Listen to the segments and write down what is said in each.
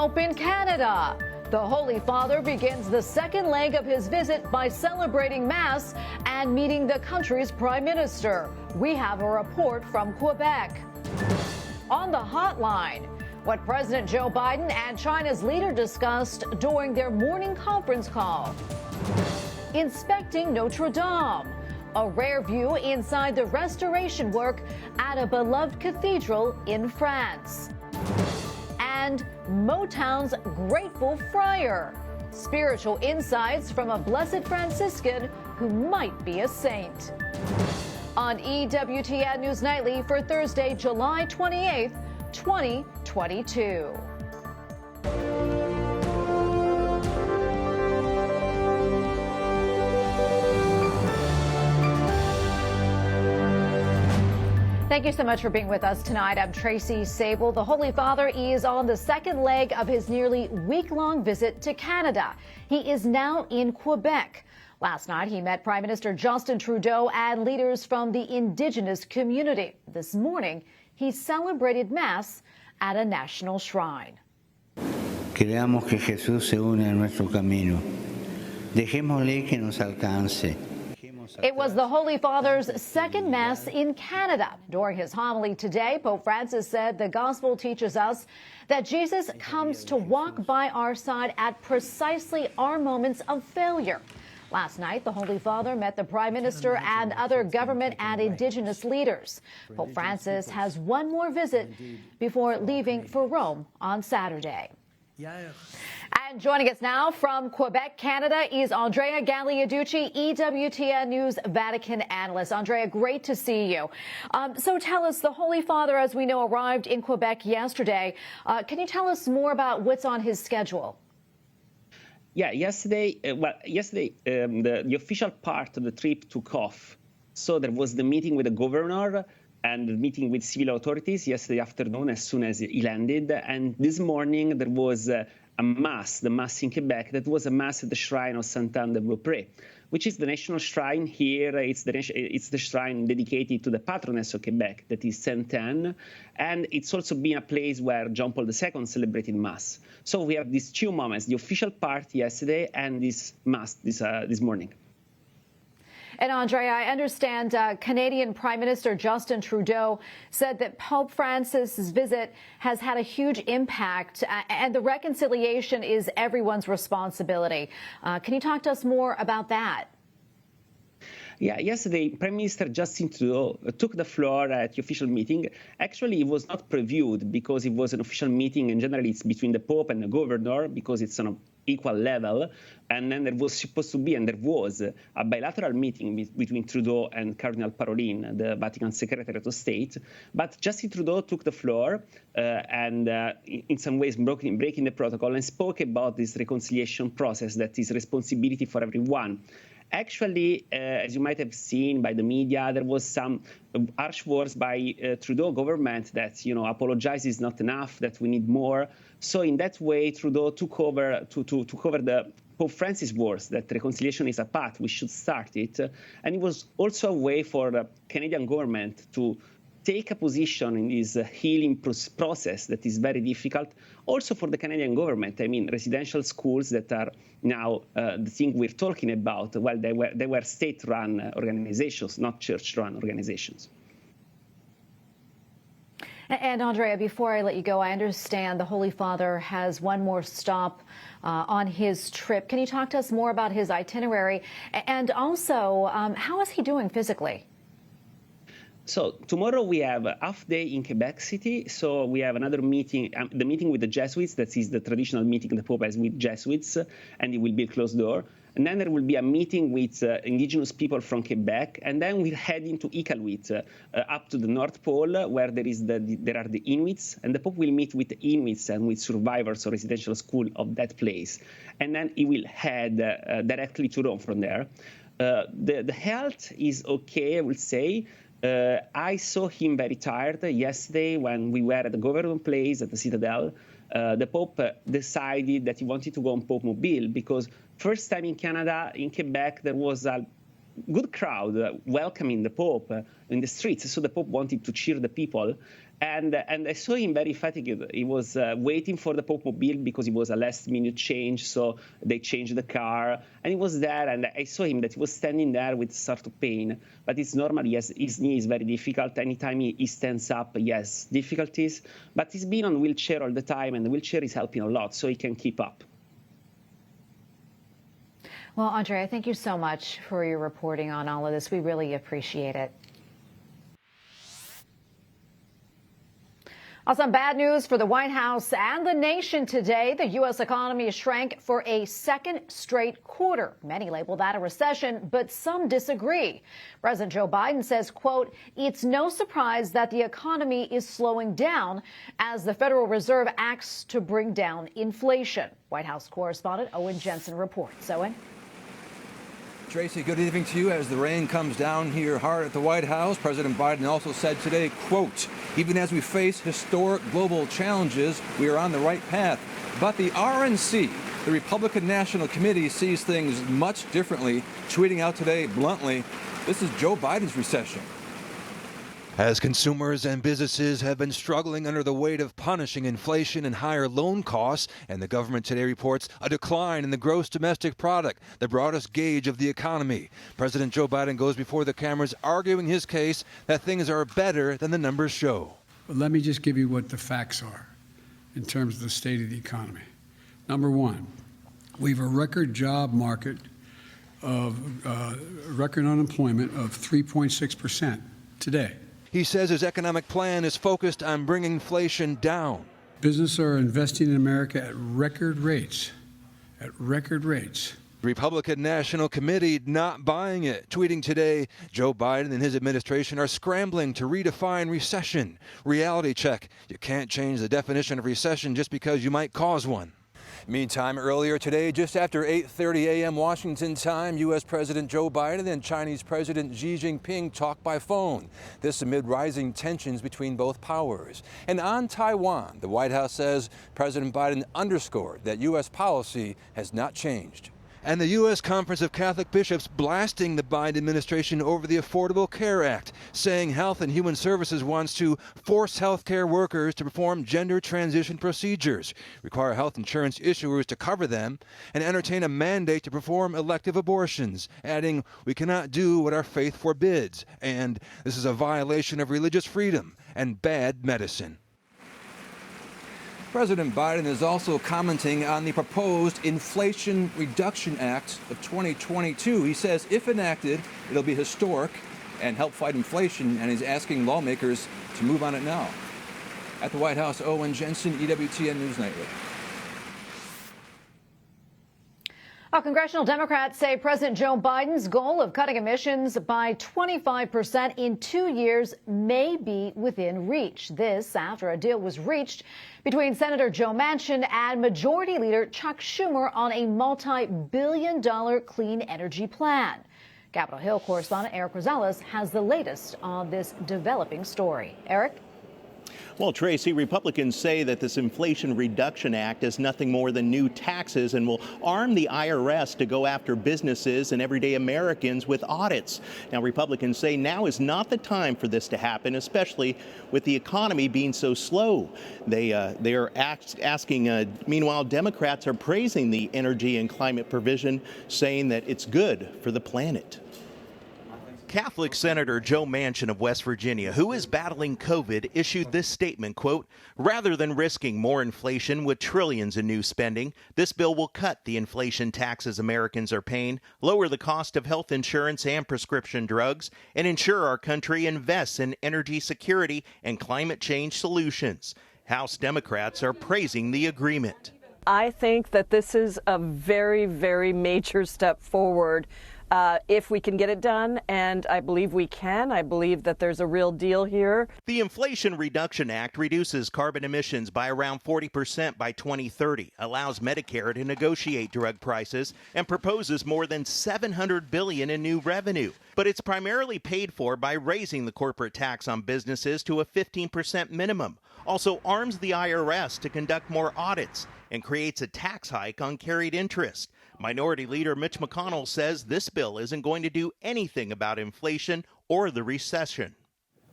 Pope in Canada. The Holy Father begins the second leg of his visit by celebrating Mass and meeting the country's Prime Minister. We have a report from Quebec. On the hotline, what President Joe Biden and China's leader discussed during their morning conference call. Inspecting Notre Dame, a rare view inside the restoration work at a beloved cathedral in France. And Motown's Grateful Friar, spiritual insights from a blessed Franciscan who might be a saint. On EWTN News Nightly for Thursday, July 28th, 2022. Thank you so much for being with us tonight. I'm Tracy Sable. The Holy Father is on the second leg of his nearly week-long visit to Canada. He is now in Quebec. Last night, he met Prime Minister Justin Trudeau and leaders from the Indigenous community. This morning, he celebrated Mass at a national shrine. Creamos que Jesús se une a nuestro camino. Dejémosle que nos alcance. It was the Holy Father's second Mass in Canada. During his homily today, Pope Francis said the gospel teaches us that Jesus comes to walk by our side at precisely our moments of failure. Last night, the Holy Father met the Prime Minister and other government and Indigenous leaders. Pope Francis has one more visit before leaving for Rome on Saturday. And joining us now from Quebec, Canada, is Andrea Gagliarducci, EWTN News Vatican Analyst. Andrea, great to see you. So tell us, the Holy Father, as we know, arrived in Quebec yesterday. Can you tell us more about what's on his schedule? Yeah, yesterday, the official part of the trip took off. So there was the meeting with the governor and the meeting with civil authorities yesterday afternoon as soon as he landed. And this morning there was a Mass, the Mass in Quebec, that was a Mass at the shrine of Sainte-Anne-de-Beaupré, which is the national shrine here. It's the shrine dedicated to the patroness of Quebec, that is Sainte-Anne, and it's also been a place where John Paul II celebrated Mass. So we have these two moments, the official part yesterday and this Mass this morning. And Andrea, I understand Canadian Prime Minister Justin Trudeau said that Pope Francis's visit has had a huge impact and the reconciliation is everyone's responsibility. Can you talk to us more about that? Yeah, yesterday, Prime Minister Justin Trudeau took the floor at the official meeting. Actually, it was not previewed because it was an official meeting, and generally it's between the Pope and the Governor because it's on an equal level. And then there was supposed to be, and there was, a bilateral meeting between Trudeau and Cardinal Parolin, the Vatican Secretary of State. But Justin Trudeau took the floor and in some ways breaking the protocol and spoke about this reconciliation process that is responsibility for everyone. Actually, as you might have seen by the media, there was some harsh words by Trudeau government that, apologize is not enough, that we need more. So in that way, Trudeau took over to cover the Pope Francis' words that reconciliation is a path, we should start it. And it was also a way for the Canadian government to take a position in this healing process that is very difficult. Also for the Canadian government, I mean, residential schools that are now the thing we're talking about, well, they were state-run organizations, not church-run organizations. And Andrea, before I let you go, I understand the Holy Father has one more stop on his trip. Can you talk to us more about his itinerary? And also, how is he doing physically? So tomorrow we have a half day in Quebec City. So we have another meeting, the meeting with the Jesuits. That is the traditional meeting the Pope has with Jesuits, and it will be a closed door. And then there will be a meeting with Indigenous people from Quebec. And then we're heading to Iqaluit, up to the North Pole, where there are the Inuits. And the Pope will meet with the Inuits and with survivors of residential school of that place. And then he will head directly to Rome from there. The health is okay, I will say. I saw him very tired yesterday when we were at the government place at the Citadel. The Pope decided that he wanted to go on Pope Mobile because first time in Canada, in Quebec, there was a good crowd welcoming the Pope in the streets. So the Pope wanted to cheer the people. And I saw him very fatigued. He was waiting for the Pope mobile because it was a last-minute change, so they changed the car. And he was there, and I saw him that he was standing there with sort of pain. But it's normal, yes, his knee is very difficult. Anytime he stands up, yes, difficulties. But he's been on wheelchair all the time, and the wheelchair is helping a lot, so he can keep up. Well, Andrea, thank you so much for your reporting on all of this. We really appreciate it. Some bad news for the White House and the nation today. The U.S. economy shrank for a second straight quarter. Many label that a recession, but some disagree. President Joe Biden says, quote, "It's no surprise that the economy is slowing down as the Federal Reserve acts to bring down inflation." White House correspondent Owen Jensen reports. Owen? Tracy, good evening to you. As the rain comes down here hard at the White House, President Biden also said today, quote, "Even as we face historic global challenges, we are on the right path. But the RNC, the Republican National Committee, sees things much differently, tweeting out today bluntly, this is Joe Biden's recession." As consumers and businesses have been struggling under the weight of punishing inflation and higher loan costs, and the government today reports a decline in the gross domestic product, the broadest gauge of the economy. President Joe Biden goes before the cameras arguing his case that things are better than the numbers show. But let me just give you what the facts are in terms of the state of the economy. Number one, we have a record job market of record unemployment of 3.6% today. He says his economic plan is focused on bringing inflation down. Businesses are investing in America at record rates, The Republican National Committee not buying it, tweeting today, Joe Biden and his administration are scrambling to redefine recession. Reality check. You can't change the definition of recession just because you might cause one. Meantime, earlier today, just after 8:30 a.m. Washington time, U.S. President Joe Biden and Chinese President Xi Jinping talked by phone. This amid rising tensions between both powers. And on Taiwan, the White House says President Biden underscored that U.S. policy has not changed. And the U.S. Conference of Catholic Bishops blasting the Biden administration over the Affordable Care Act, saying Health and Human Services wants to force health care workers to perform gender transition procedures, require health insurance issuers to cover them, and entertain a mandate to perform elective abortions, adding, "We cannot do what our faith forbids," and "This is a violation of religious freedom and bad medicine." President Biden is also commenting on the proposed Inflation Reduction Act of 2022. He says if enacted, it'll be historic and help fight inflation, and he's asking lawmakers to move on it now. At the White House, Owen Jensen, EWTN News Nightly. Congressional Democrats say President Joe Biden's goal of cutting emissions by 25% in 2 years may be within reach. This after a deal was reached between Senator Joe Manchin and Majority Leader Chuck Schumer on a multi-billion-dollar clean energy plan. Capitol Hill correspondent Eric Rosales has the latest on this developing story. Eric? Well, Tracy, Republicans say that this Inflation Reduction Act is nothing more than new taxes and will arm the IRS to go after businesses and everyday Americans with audits. Now, Republicans say now is not the time for this to happen, especially with the economy being so slow. They are asking, meanwhile, Democrats are praising the energy and climate provision, saying that it's good for the planet. Catholic Senator Joe Manchin of West Virginia, who is battling COVID, issued this statement, quote, "Rather than risking more inflation with trillions in new spending, this bill will cut the inflation taxes Americans are paying, lower the cost of health insurance and prescription drugs, and ensure our country invests in energy security and climate change solutions." House Democrats are praising the agreement. I think that this is a very, very major step forward. If we can get it done, and I believe we can. I believe that there's a real deal here. The Inflation Reduction Act reduces carbon emissions by around 40% by 2030, allows Medicare to negotiate drug prices, and proposes more than $700 billion in new revenue. But it's primarily paid for by raising the corporate tax on businesses to a 15% minimum, also arms the IRS to conduct more audits, and creates a tax hike on carried interest. Minority Leader Mitch McConnell says this bill isn't going to do anything about inflation or the recession.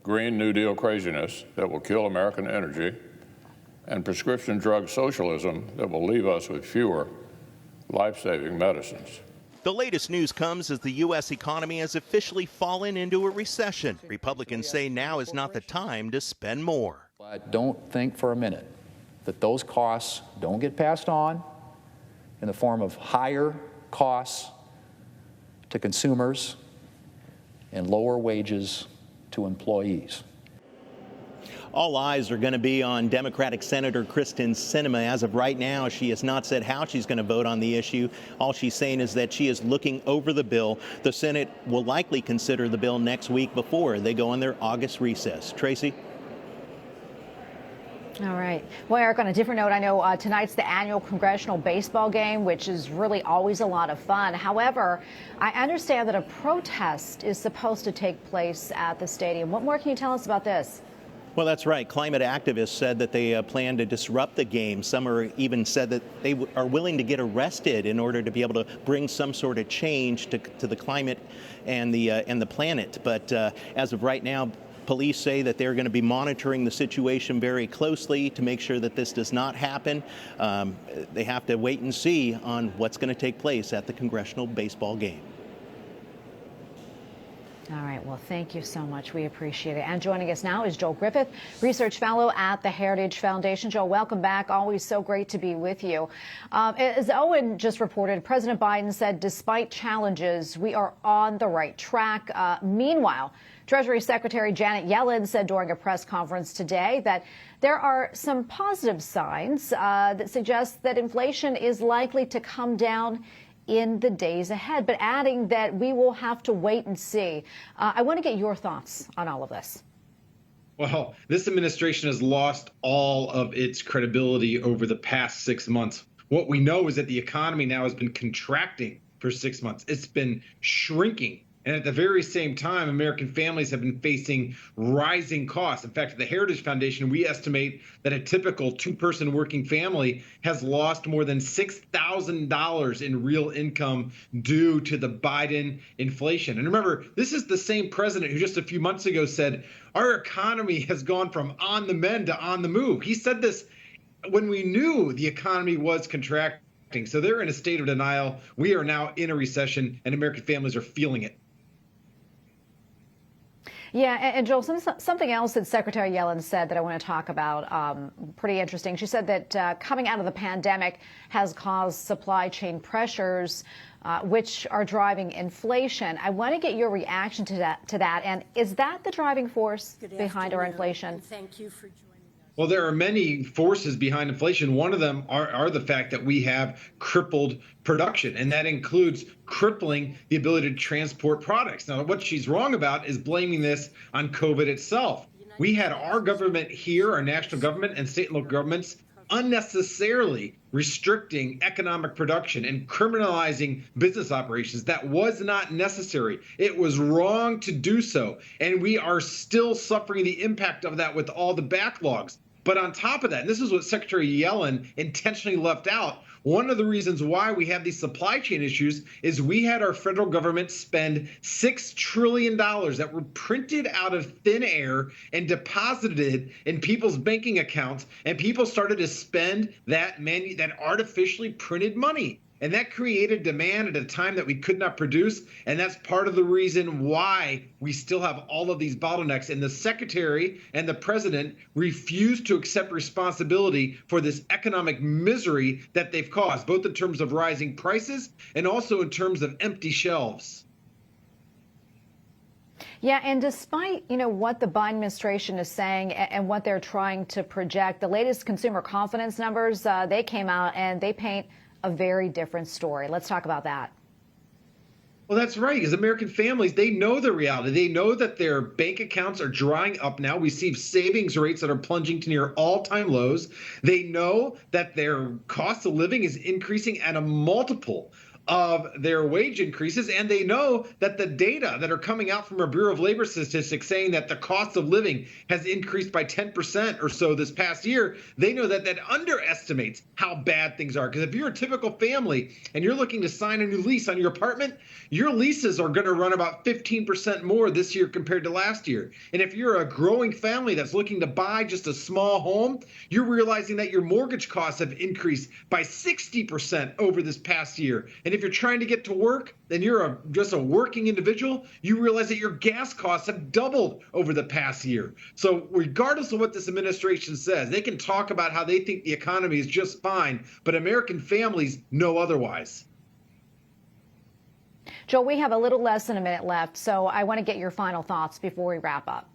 Green New Deal craziness that will kill American energy, and prescription drug socialism that will leave us with fewer life-saving medicines. The latest news comes as the U.S. economy has officially fallen into a recession. Republicans say now is not the time to spend more. But don't think for a minute that those costs don't get passed on in the form of higher costs to consumers and lower wages to employees. All eyes are going to be on Democratic Senator Kristen Sinema. As of right now, she has not said how she's going to vote on the issue. All she's saying is that she is looking over the bill. The Senate will likely consider the bill next week before they go on their August recess. Tracy? All right. Well, Eric, on a different note, I know tonight's the annual congressional baseball game, which is really always a lot of fun. However, I understand that a protest is supposed to take place at the stadium. What more can you tell us about this? Well, that's right. Climate activists said that they plan to disrupt the game. Some are even said that they are willing to get arrested in order to be able to bring some sort of change to the climate and the planet. But as of right now, police say that they're going to be monitoring the situation very closely to make sure that this does not happen. They have to wait and see on what's going to take place at the congressional baseball game. All right. Well, thank you so much. We appreciate it. And joining us now is Joel Griffith, Research Fellow at the Heritage Foundation. Joel, welcome back. Always so great to be with you. As Owen just reported, President Biden said, despite challenges, we are on the right track. Meanwhile, Treasury Secretary Janet Yellen said during a press conference today that there are some positive signs that suggest that inflation is likely to come down in the days ahead, but adding that we will have to wait and see. I want to get your thoughts on all of this. Well, this administration has lost all of its credibility over the past 6 months. What we know is that the economy now has been contracting for 6 months. It's been shrinking. And at the very same time, American families have been facing rising costs. In fact, at the Heritage Foundation, we estimate that a typical two-person working family has lost more than $6,000 in real income due to the Biden inflation. And remember, this is the same president who just a few months ago said, our economy has gone from on the mend to on the move. He said this when we knew the economy was contracting. So they're in a state of denial. We are now in a recession, and American families are feeling it. Yeah, and Joel, something else that Secretary Yellen said that I want to talk about, pretty interesting. She said that coming out of the pandemic has caused supply chain pressures, which are driving inflation. I want to get your reaction to that. And is that the driving force behind our inflation? Thank you for joining us. Well, there are many forces behind inflation. One of them are the fact that we have crippled production, and that includes crippling the ability to transport products. Now, what she's wrong about is blaming this on COVID itself. We had our government here, our national government and state and local governments, unnecessarily restricting economic production and criminalizing business operations. That was not necessary. It was wrong to do so. And we are still suffering the impact of that with all the backlogs. But on top of that, and this is what Secretary Yellen intentionally left out, one of the reasons why we have these supply chain issues is we had our federal government spend $6 trillion that were printed out of thin air and deposited in people's banking accounts, and people started to spend that artificially printed money. And that created demand at a time that we could not produce. And that's part of the reason why we still have all of these bottlenecks. And the secretary and the president refuse to accept responsibility for this economic misery that they've caused, both in terms of rising prices and also in terms of empty shelves. Yeah, and despite, what the Biden administration is saying and what they're trying to project, the latest consumer confidence numbers, they came out and they paint a very different story. Let's talk about that. Well, that's right, because American families, they know the reality. They know that their bank accounts are drying up now. We see savings rates that are plunging to near all-time lows. They know that their cost of living is increasing at a multiple of their wage increases, and they know that the data that are coming out from our Bureau of Labor Statistics saying that the cost of living has increased by 10% or so this past year, they know that that underestimates how bad things are. Because if you're a typical family and you're looking to sign a new lease on your apartment, your leases are going to run about 15% more this year compared to last year. And if you're a growing family that's looking to buy just a small home, you're realizing that your mortgage costs have increased by 60% over this past year. And if you're trying to get to work, then you're just a working individual, you realize that your gas costs have doubled over the past year. So regardless of what this administration says, they can talk about how they think the economy is just fine, but American families know otherwise. Joel, we have a little less than a minute left, so I want to get your final thoughts before we wrap up.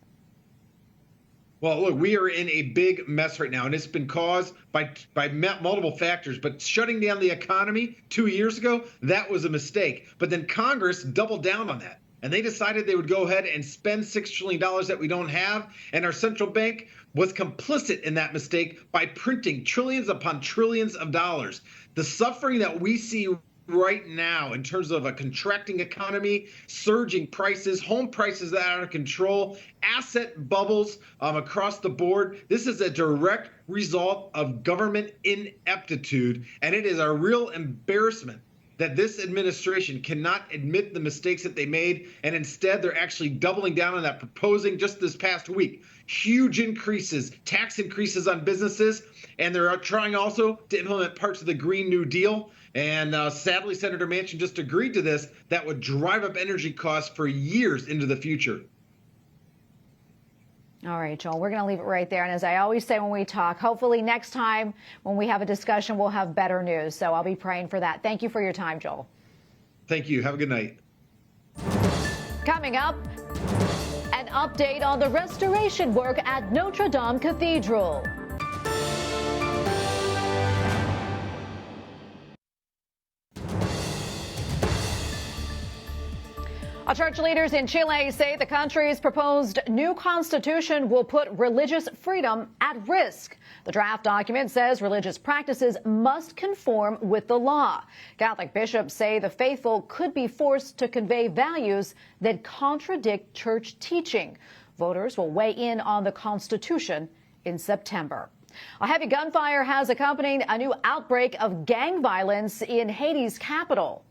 Well, look, we are in a big mess right now, and it's been caused by multiple factors. But shutting down the economy 2 years ago, that was a mistake. But then Congress doubled down on that, and they decided they would go ahead and spend $6 trillion that we don't have. And our central bank was complicit in that mistake by printing trillions upon trillions of dollars. The suffering that we see right now in terms of a contracting economy, surging prices, home prices that are out of control, asset bubbles across the board. This is a direct result of government ineptitude, and it is a real embarrassment that this administration cannot admit the mistakes that they made, and instead they're actually doubling down on that, proposing just this past week huge increases, tax increases on businesses, and they're trying also to implement parts of the Green New Deal. And sadly, Senator Manchin just agreed to this. That would drive up energy costs for years into the future. All right, Joel, we're going to leave it right there. And as I always say when we talk, hopefully next time when we have a discussion, we'll have better news. So I'll be praying for that. Thank you for your time, Joel. Thank you. Have a good night. Coming up, an update on the restoration work at Notre Dame Cathedral. Church leaders in Chile say the country's proposed new constitution will put religious freedom at risk. The draft document says religious practices must conform with the law. Catholic bishops say the faithful could be forced to convey values that contradict church teaching. Voters will weigh in on the constitution in September. A heavy gunfire has accompanied a new outbreak of gang violence in Haiti's capital.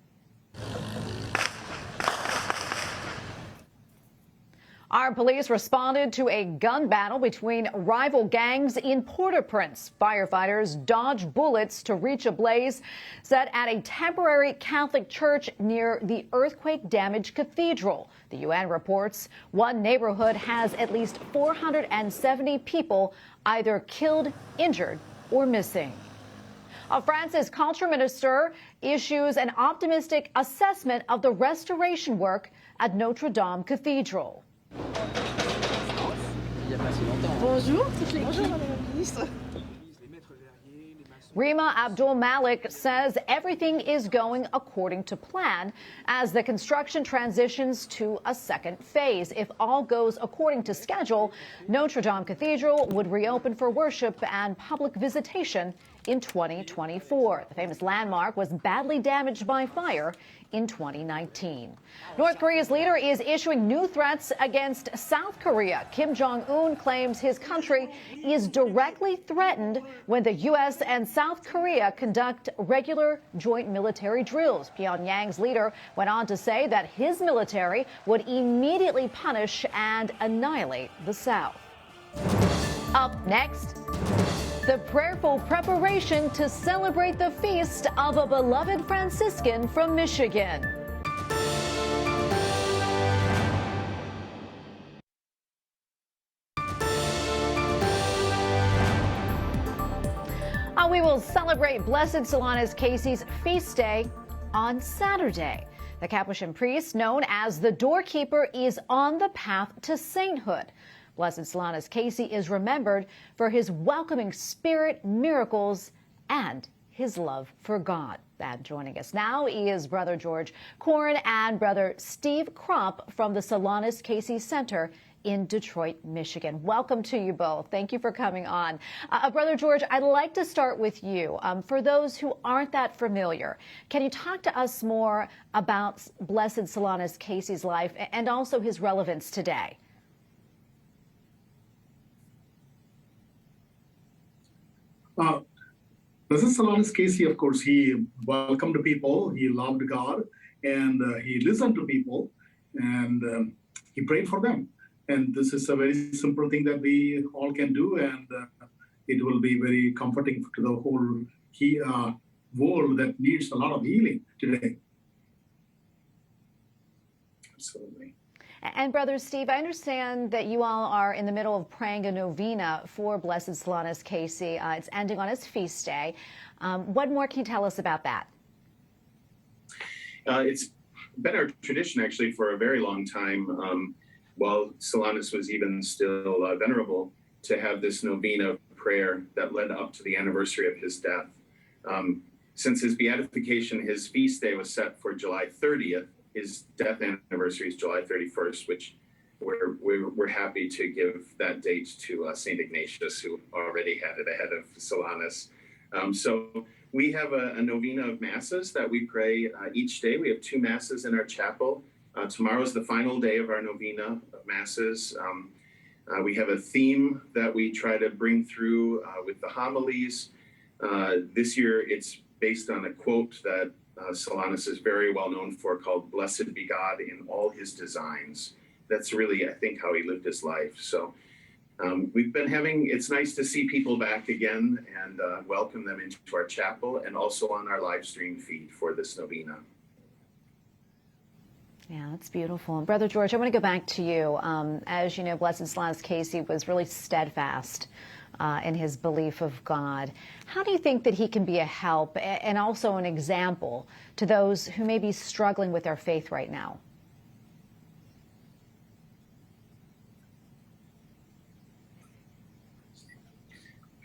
Armed police responded to a gun battle between rival gangs in Port-au-Prince. Firefighters dodged bullets to reach a blaze set at a temporary Catholic church near the earthquake-damaged cathedral. The UN reports one neighborhood has at least 470 people either killed, injured, or missing. France's culture minister issues an optimistic assessment of the restoration work at Notre Dame Cathedral. Bonjour, toute l'équipe. Madame la ministre. Rima Abdul Malik says everything is going according to plan as the construction transitions to a second phase. If all goes according to schedule, Notre Dame Cathedral would reopen for worship and public visitation in 2024. The famous landmark was badly damaged by fire in 2019. North Korea's leader is issuing new threats against South Korea. Kim Jong-un claims his country is directly threatened when the U.S. and South Korea conduct regular joint military drills. Pyongyang's leader went on to say that his military would immediately punish and annihilate the South. Up next, the prayerful preparation to celebrate the feast of a beloved Franciscan from Michigan. We will celebrate Blessed Solanus Casey's feast day on Saturday. The Capuchin priest, known as the doorkeeper, is on the path to sainthood. Blessed Solanus Casey is remembered for his welcoming spirit, miracles, and his love for God. And joining us now is Brother George Kooran and Brother Steve Kropp from the Solanus Casey Center in Detroit, Michigan. Welcome to you both. Thank you for coming on. Brother George, I'd like to start with you. For those who aren't that familiar, can you talk to us more about Blessed Solanus Casey's life and also his relevance today? Blessed Solanus Casey, of course, he welcomed people, he loved God, and he listened to people, and he prayed for them. And this is a very simple thing that we all can do, and it will be very comforting to the whole world that needs a lot of healing today. Absolutely. And Brother Steve, I understand that you all are in the middle of praying a novena for Blessed Solanus Casey. It's ending on his feast day. What more can you tell us about that? It's been our tradition, actually, for a very long time, while Solanus was even still venerable, to have this novena prayer that led up to the anniversary of his death. Since his beatification, his feast day was set for July 30th. His death anniversary is July 31st, which we're happy to give that date to St. Ignatius, who already had it ahead of Solanus. So we have a novena of masses that we pray each day. We have 2 masses in our chapel. Tomorrow is the final day of our novena of masses. We have a theme that we try to bring through with the homilies. This year, it's based on a quote that Solanus is very well known for, called "Blessed be God in all his designs." That's really, I think, how he lived his life. So it's nice to see people back again and welcome them into our chapel and also on our live stream feed for this novena. Yeah, that's beautiful. And Brother George, I want to go back to you. As you know, Blessed Solanus Casey was really steadfast in his belief of God. How do you think that he can be a help and also an example to those who may be struggling with their faith right now?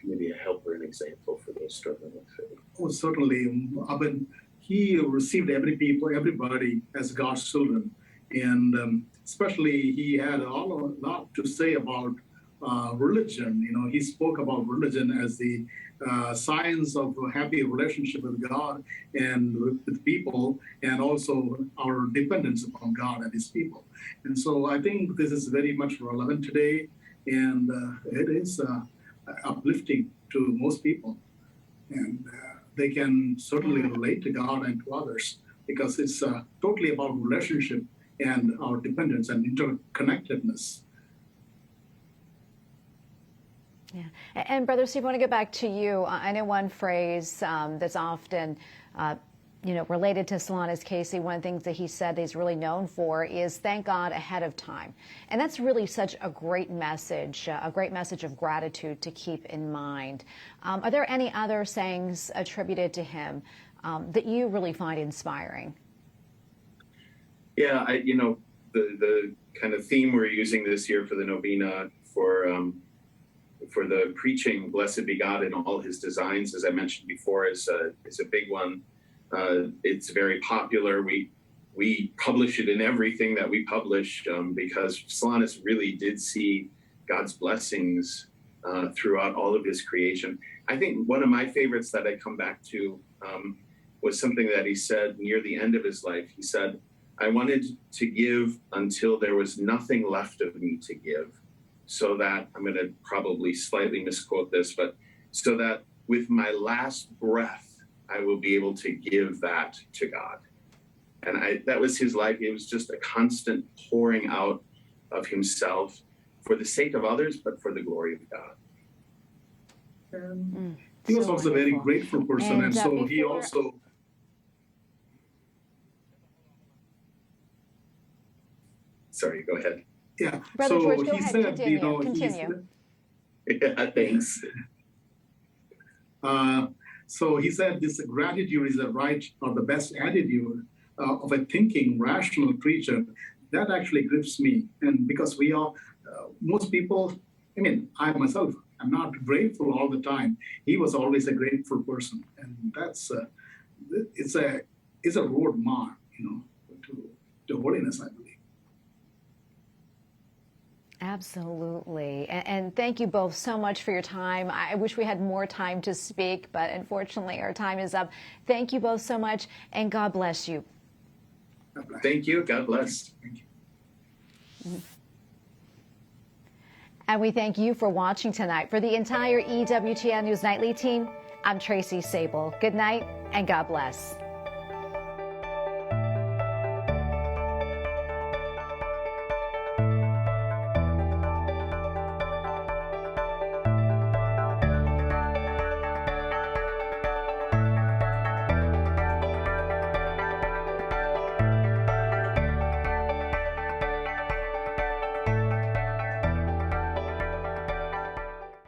Maybe a helper and example for those struggling with faith. Oh, certainly. I mean, he received everybody as God's children, and especially he had a lot to say about religion. You know, he spoke about religion as the signs of a happy relationship with God and with people, and also our dependence upon God and his people. And so I think this is very much relevant today, and it is uplifting to most people. And they can certainly relate to God and to others, because it's totally about relationship and our dependence and interconnectedness. Yeah. And Brother Steve, I want to go back to you. I know one phrase that's often related to Solanus Casey. One of the things that he said that he's really known for is thank God ahead of time. And that's really such a great message of gratitude to keep in mind. Are there any other sayings attributed to him that you really find inspiring? Yeah, the kind of theme we're using this year for the novena for the preaching, "Blessed be God in all his designs," as I mentioned before, is a big one. It's very popular. We publish it in everything that we publish because Solanus really did see God's blessings throughout all of his creation. I think one of my favorites that I come back to was something that he said near the end of his life. He said, "I wanted to give until there was nothing left of me to give, so that," I'm going to probably slightly misquote this, but "so that with my last breath, I will be able to give that to God." And that was his life. It was just a constant pouring out of himself for the sake of others, but for the glory of God. He was also a very grateful person, and so he also... Sorry, go ahead. Yeah, Brother so George, go he ahead, said, continue. Yeah, thanks. So he said this gratitude is the right or the best attitude of a thinking, rational creature. That actually grips me. And because we are, most people, I myself, I'm not grateful all the time. He was always a grateful person. And that's, it's a road mark, to holiness, I believe. Absolutely. And thank you both so much for your time. I wish we had more time to speak, but unfortunately our time is up. Thank you both so much, and God bless you. Thank you. God bless. And we thank you for watching tonight. For the entire EWTN News Nightly team, I'm Tracy Sable. Good night, and God bless.